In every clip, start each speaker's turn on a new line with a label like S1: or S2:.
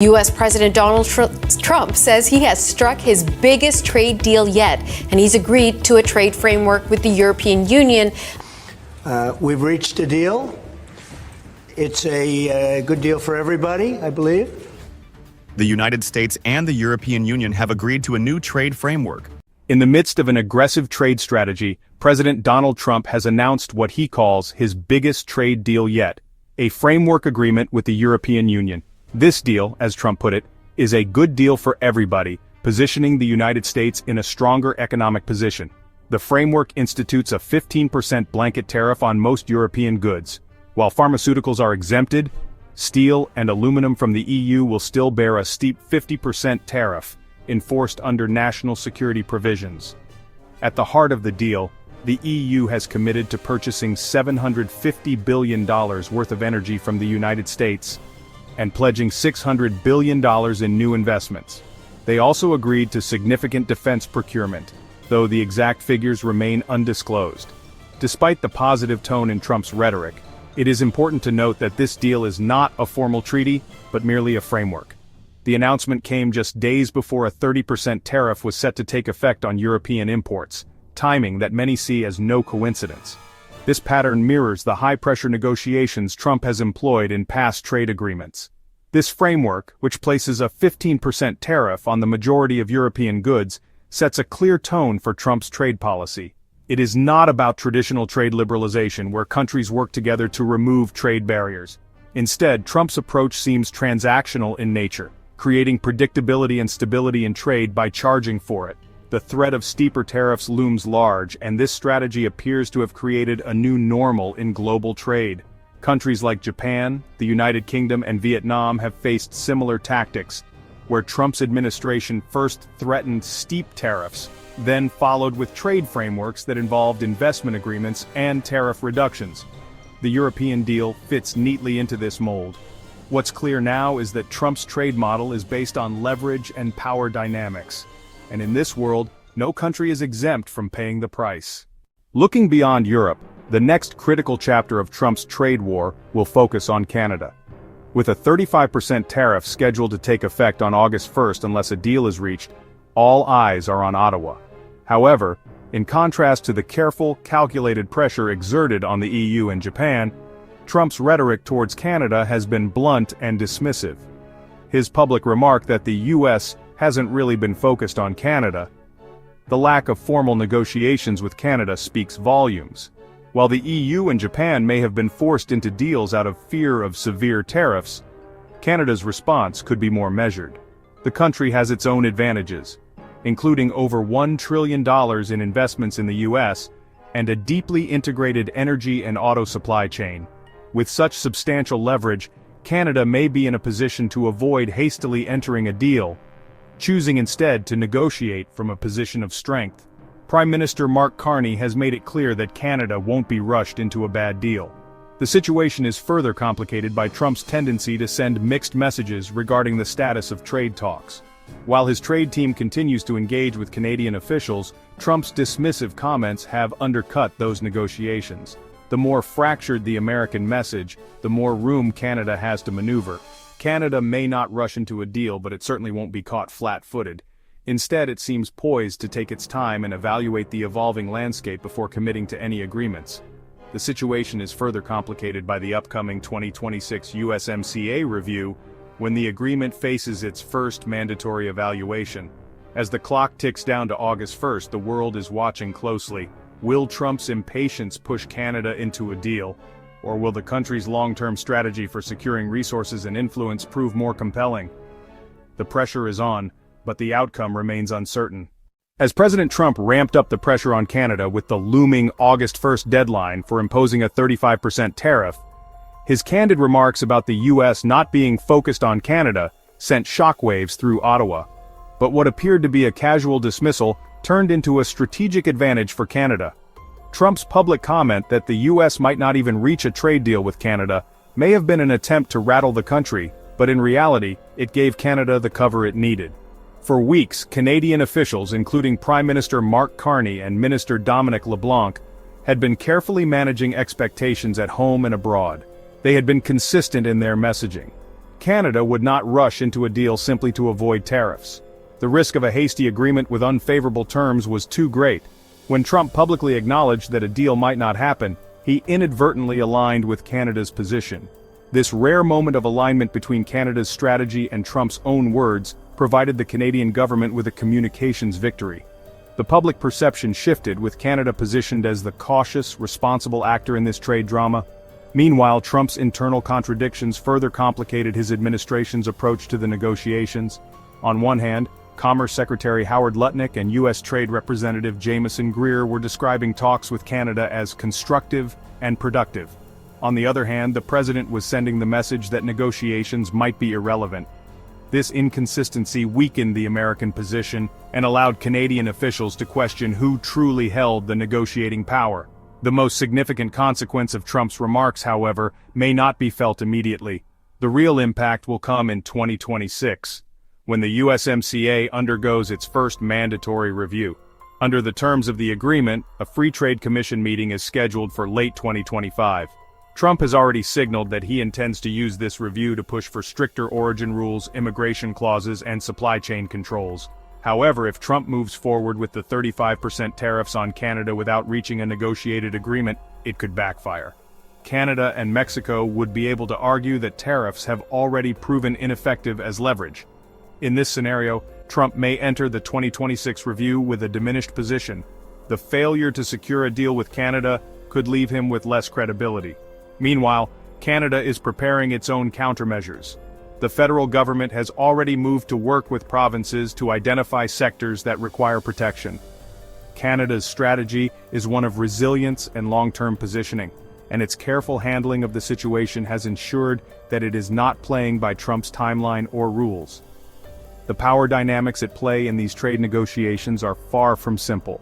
S1: U.S. President Donald Trump says he has struck his biggest trade deal yet, and he's agreed to a trade framework with the European Union.
S2: We've reached a deal. It's a good deal for everybody, I believe.
S3: The United States and the European Union have agreed to a new trade framework.
S4: In the midst of an aggressive trade strategy, President Donald Trump has announced what he calls his biggest trade deal yet, a framework agreement with the European Union. This deal, as Trump put it, is a good deal for everybody, positioning the United States in a stronger economic position. The framework institutes a 15% blanket tariff on most European goods. While pharmaceuticals are exempted, steel and aluminum from the EU will still bear a steep 50% tariff, enforced under national security provisions. At the heart of the deal, the EU has committed to purchasing $750 billion worth of energy from the United States, and pledging $600 billion in new investments. They also agreed to significant defense procurement, though the exact figures remain undisclosed. Despite the positive tone in Trump's rhetoric, it is important to note that this deal is not a formal treaty, but merely a framework. The announcement came just days before a 30% tariff was set to take effect on European imports, timing that many see as no coincidence. This pattern mirrors the high-pressure negotiations Trump has employed in past trade agreements. This framework, which places a 15% tariff on the majority of European goods, sets a clear tone for Trump's trade policy. It is not about traditional trade liberalization where countries work together to remove trade barriers. Instead, Trump's approach seems transactional in nature, creating predictability and stability in trade by charging for it. The threat of steeper tariffs looms large, and this strategy appears to have created a new normal in global trade. Countries like Japan, the United Kingdom, and Vietnam have faced similar tactics, where Trump's administration first threatened steep tariffs, then followed with trade frameworks that involved investment agreements and tariff reductions. The European deal fits neatly into this mold. What's clear now is that Trump's trade model is based on leverage and power dynamics. And in this world, no country is exempt from paying the price. Looking beyond Europe, the next critical chapter of Trump's trade war will focus on Canada. With a 35% tariff scheduled to take effect on August 1st unless a deal is reached, all eyes are on Ottawa. However, in contrast to the careful, calculated pressure exerted on the EU and Japan, Trump's rhetoric towards Canada has been blunt and dismissive. His public remark that the U.S. hasn't really been focused on Canada. The lack of formal negotiations with Canada speaks volumes. While the EU and Japan may have been forced into deals out of fear of severe tariffs, Canada's response could be more measured. The country has its own advantages, including over $1 trillion in investments in the U.S. and a deeply integrated energy and auto supply chain. With such substantial leverage, Canada may be in a position to avoid hastily entering a deal, choosing instead to negotiate from a position of strength. Prime Minister Mark Carney has made it clear that Canada won't be rushed into a bad deal. The situation is further complicated by Trump's tendency to send mixed messages regarding the status of trade talks. While his trade team continues to engage with Canadian officials, Trump's dismissive comments have undercut those negotiations. The more fractured the American message, the more room Canada has to maneuver. Canada may not rush into a deal, but it certainly won't be caught flat-footed. Instead, it seems poised to take its time and evaluate the evolving landscape before committing to any agreements. The situation is further complicated by the upcoming 2026 USMCA review, when the agreement faces its first mandatory evaluation. As the clock ticks down to August 1st, the world is watching closely. Will Trump's impatience push Canada into a deal? Or will the country's long-term strategy for securing resources and influence prove more compelling? The pressure is on, but the outcome remains uncertain. As President Trump ramped up the pressure on Canada with the looming August 1st deadline for imposing a 35% tariff, his candid remarks about the U.S. not being focused on Canada sent shockwaves through Ottawa. But what appeared to be a casual dismissal turned into a strategic advantage for Canada. Trump's public comment that the U.S. might not even reach a trade deal with Canada may have been an attempt to rattle the country, but in reality, it gave Canada the cover it needed. For weeks, Canadian officials, including Prime Minister Mark Carney and Minister Dominic LeBlanc, had been carefully managing expectations at home and abroad. They had been consistent in their messaging. Canada would not rush into a deal simply to avoid tariffs. The risk of a hasty agreement with unfavorable terms was too great. When Trump publicly acknowledged that a deal might not happen, he inadvertently aligned with Canada's position. This rare moment of alignment between Canada's strategy and Trump's own words provided the Canadian government with a communications victory. The public perception shifted, with Canada positioned as the cautious, responsible actor in this trade drama. Meanwhile, Trump's internal contradictions further complicated his administration's approach to the negotiations. On one hand, Commerce Secretary Howard Lutnick and U.S. Trade Representative Jamieson Greer were describing talks with Canada as constructive and productive. On the other hand, the president was sending the message that negotiations might be irrelevant. This inconsistency weakened the American position and allowed Canadian officials to question who truly held the negotiating power. The most significant consequence of Trump's remarks, however, may not be felt immediately. The real impact will come in 2026, when the USMCA undergoes its first mandatory review. Under the terms of the agreement, a Free Trade Commission meeting is scheduled for late 2025. Trump has already signaled that he intends to use this review to push for stricter origin rules, immigration clauses, and supply chain controls. However, if Trump moves forward with the 35% tariffs on Canada without reaching a negotiated agreement, it could backfire. Canada and Mexico would be able to argue that tariffs have already proven ineffective as leverage. In this scenario, Trump may enter the 2026 review with a diminished position. The failure to secure a deal with Canada could leave him with less credibility. Meanwhile, Canada is preparing its own countermeasures. The federal government has already moved to work with provinces to identify sectors that require protection. Canada's strategy is one of resilience and long-term positioning, and its careful handling of the situation has ensured that it is not playing by Trump's timeline or rules. The power dynamics at play in these trade negotiations are far from simple.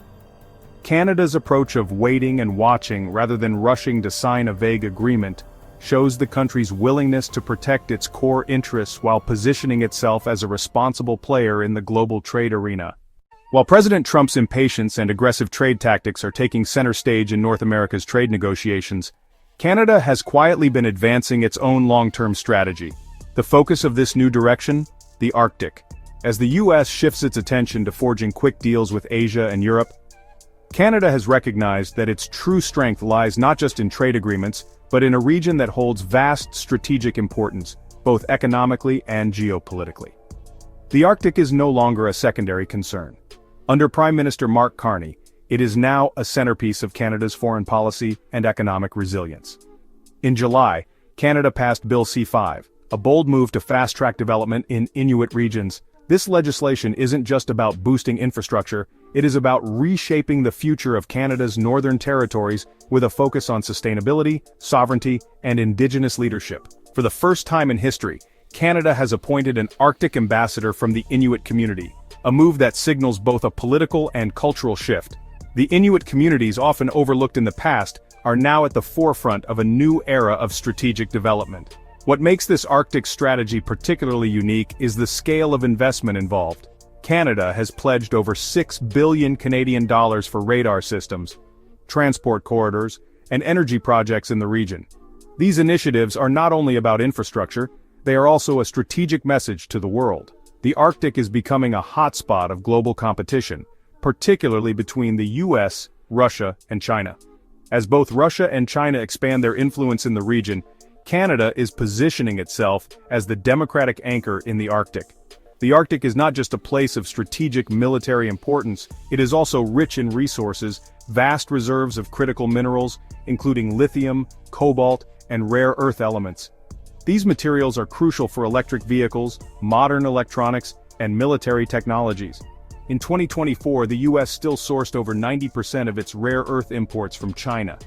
S4: Canada's approach of waiting and watching rather than rushing to sign a vague agreement shows the country's willingness to protect its core interests while positioning itself as a responsible player in the global trade arena. While President Trump's impatience and aggressive trade tactics are taking center stage in North America's trade negotiations, Canada has quietly been advancing its own long-term strategy. The focus of this new direction? The Arctic. As the U.S. shifts its attention to forging quick deals with Asia and Europe, Canada has recognized that its true strength lies not just in trade agreements, but in a region that holds vast strategic importance, both economically and geopolitically. The Arctic is no longer a secondary concern. Under Prime Minister Mark Carney, it is now a centerpiece of Canada's foreign policy and economic resilience. In July, Canada passed Bill C-5, a bold move to fast-track development in Inuit regions. This legislation isn't just about boosting infrastructure, it is about reshaping the future of Canada's northern territories with a focus on sustainability, sovereignty, and Indigenous leadership. For the first time in history, Canada has appointed an Arctic ambassador from the Inuit community, a move that signals both a political and cultural shift. The Inuit communities, often overlooked in the past, are now at the forefront of a new era of strategic development. What makes this Arctic strategy particularly unique is the scale of investment involved. Canada has pledged over $6 billion Canadian dollars for radar systems, transport corridors, and energy projects in the region. These initiatives are not only about infrastructure, they are also a strategic message to the world. The Arctic is becoming a hotspot of global competition, particularly between the US, Russia, and China. As both Russia and China expand their influence in the region, Canada is positioning itself as the democratic anchor in the Arctic. The Arctic is not just a place of strategic military importance, it is also rich in resources, vast reserves of critical minerals, including lithium, cobalt, and rare earth elements. These materials are crucial for electric vehicles, modern electronics, and military technologies. In 2024, the US still sourced over 90% of its rare earth imports from China.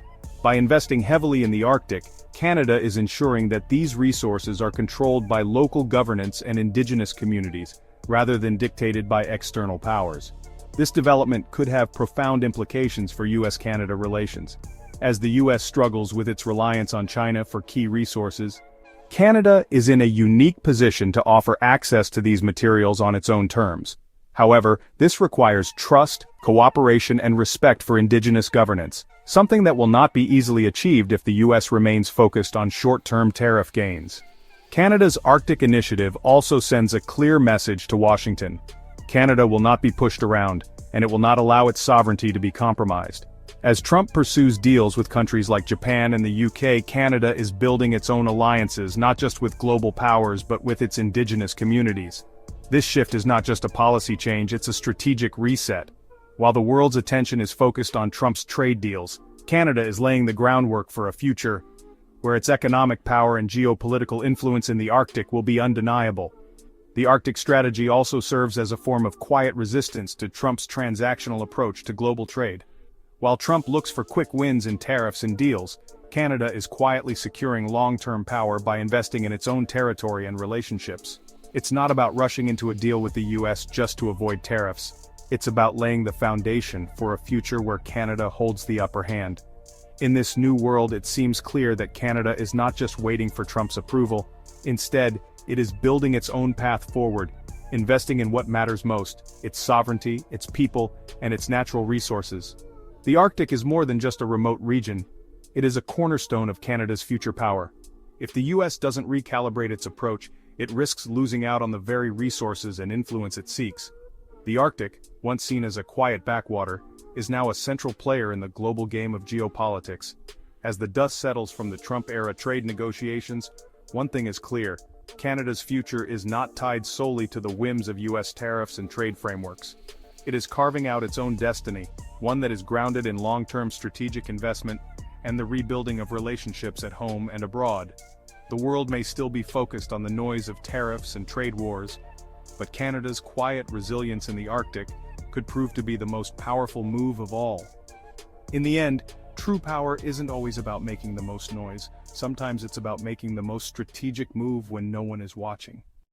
S4: By investing heavily in the Arctic, Canada is ensuring that these resources are controlled by local governance and Indigenous communities, rather than dictated by external powers. This development could have profound implications for US-Canada relations. As the US struggles with its reliance on China for key resources, Canada is in a unique position to offer access to these materials on its own terms. However, this requires trust, cooperation, and respect for Indigenous governance, something that will not be easily achieved if the US remains focused on short-term tariff gains. Canada's Arctic initiative also sends a clear message to Washington. Canada will not be pushed around, and it will not allow its sovereignty to be compromised. As Trump pursues deals with countries like Japan and the UK, Canada is building its own alliances, not just with global powers but with its indigenous communities. This shift is not just a policy change, it's a strategic reset. While the world's attention is focused on Trump's trade deals, Canada is laying the groundwork for a future where its economic power and geopolitical influence in the Arctic will be undeniable. The Arctic strategy also serves as a form of quiet resistance to Trump's transactional approach to global trade. While Trump looks for quick wins in tariffs and deals, Canada is quietly securing long-term power by investing in its own territory and relationships. It's not about rushing into a deal with the US just to avoid tariffs. It's about laying the foundation for a future where Canada holds the upper hand. In this new world, it seems clear that Canada is not just waiting for Trump's approval. Instead, it is building its own path forward, investing in what matters most: its sovereignty, its people, and its natural resources. The Arctic is more than just a remote region. It is a cornerstone of Canada's future power. If the US doesn't recalibrate its approach, it risks losing out on the very resources and influence it seeks. The Arctic, once seen as a quiet backwater, is now a central player in the global game of geopolitics. As the dust settles from the Trump-era trade negotiations, one thing is clear: Canada's future is not tied solely to the whims of US tariffs and trade frameworks. It is carving out its own destiny, one that is grounded in long-term strategic investment and the rebuilding of relationships at home and abroad. The world may still be focused on the noise of tariffs and trade wars, but Canada's quiet resilience in the Arctic could prove to be the most powerful move of all. In the end, true power isn't always about making the most noise. Sometimes it's about making the most strategic move when no one is watching.